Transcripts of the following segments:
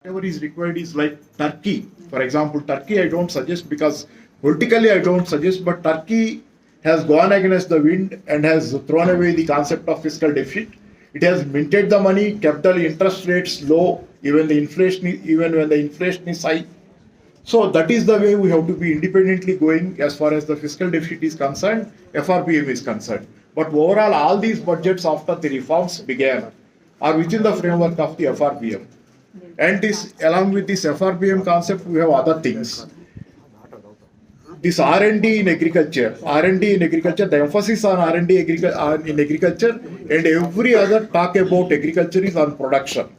Whatever is required is like Turkey. For example, Turkey I don't suggest because politically I don't suggest, but Turkey has gone against the wind and has thrown away the concept of fiscal deficit. It has minted the money, kept the interest rates low, even when the inflation is high. So that is the way we have to be independently going as far as the fiscal deficit is concerned, FRBM is concerned. But overall, all these budgets after the reforms began are within the framework of the FRBM. And this, along with this FRBM concept, we have other things. This R&D in agriculture, the emphasis on R&D in agriculture, and every other talk about agriculture is on production.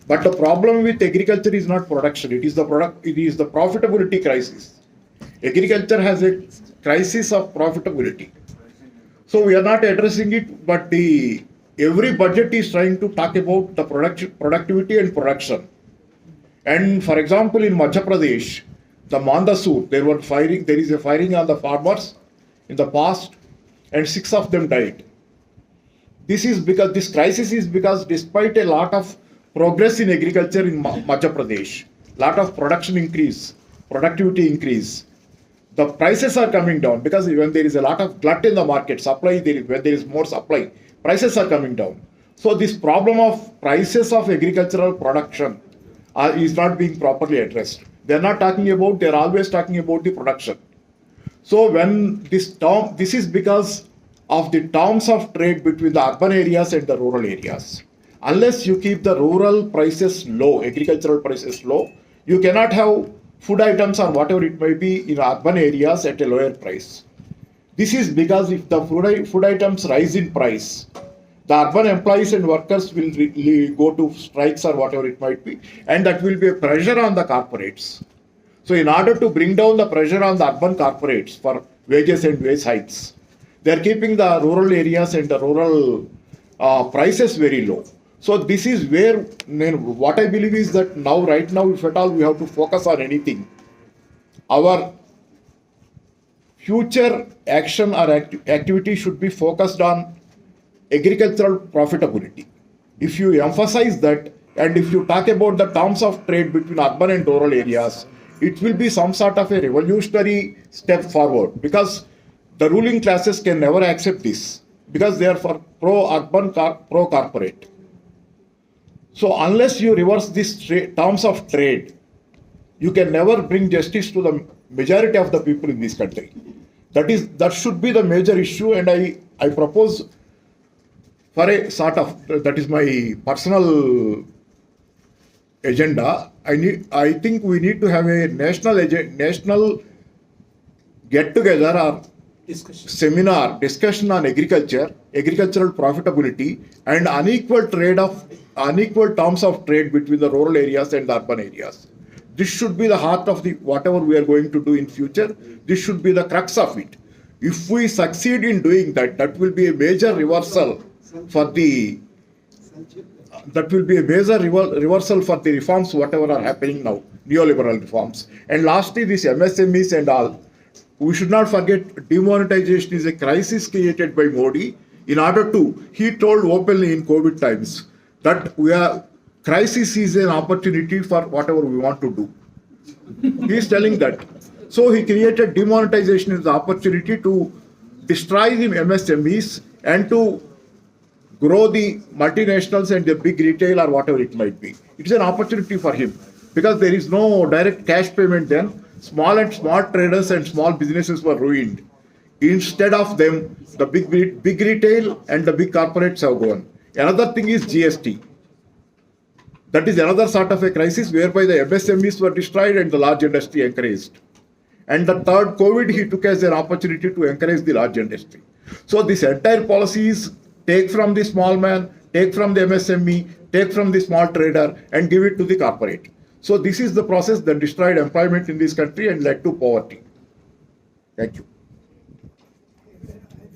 But the problem with agriculture is not production; it is the profitability crisis. Agriculture has a crisis of profitability. So we are not addressing it, but every budget is trying to talk about the productivity and production. And for example, in Madhya Pradesh, the Mandasur, there is a firing on the farmers in the past, and 6 of them died. This crisis is because despite a lot of progress in agriculture in Madhya Pradesh, lot of production increase, productivity increase, the prices are coming down because when there is a lot of glut in the market, when there is more supply, prices are coming down. So this problem of prices of agricultural production is not being properly addressed. They are always talking about the production. So when this is because of the terms of trade between the urban areas and the rural areas. Unless you keep the rural prices low, agricultural prices low, you cannot have food items or whatever it may be in urban areas at a lower price. This is because if the food items rise in price, the urban employees and workers will go to strikes or whatever it might be, and that will be a pressure on the corporates. So in order to bring down the pressure on the urban corporates for wages and wage hikes, they are keeping the rural areas and the rural prices very low. So this is where what I believe is that right now, if at all we have to focus on anything, our future action or activity should be focused on agricultural profitability. If you emphasize that, and if you talk about the terms of trade between urban and rural areas, it will be some sort of a revolutionary step forward, because the ruling classes can never accept this because they are for pro-urban, pro-corporate. So unless you reverse these terms of trade, you can never bring justice to the majority of the people in this country. That should be the major issue, and I propose for a sort of, that is my personal agenda. I think we need to have a national get together or discussion on agricultural profitability, and unequal terms of trade between the rural areas and the urban areas. This should be the heart of whatever we are going to do in future. This should be the crux of it. If we succeed in doing that, that will be a major reversal for the reforms whatever are happening now, neoliberal reforms. And lastly, this MSMEs and all, we should not forget demonetization is a crisis created by Modi. He told openly in COVID times that crisis is an opportunity for whatever we want to do. He is telling that. So he created demonetization as the opportunity to destroy the MSMEs and to grow the multinationals and the big retail or whatever it might be. It is an opportunity for him because there is no direct cash payment then. Small traders and small businesses were ruined. Instead of them, the big retail and the big corporates have gone. Another thing is GST. That is another sort of a crisis whereby the MSMEs were destroyed and the large industry encouraged. And the third, COVID, he took as an opportunity to encourage the large industry. So this entire policy is take from the small man, take from the MSME, take from the small trader and give it to the corporate. So this is the process that destroyed employment in this country and led to poverty. Thank you.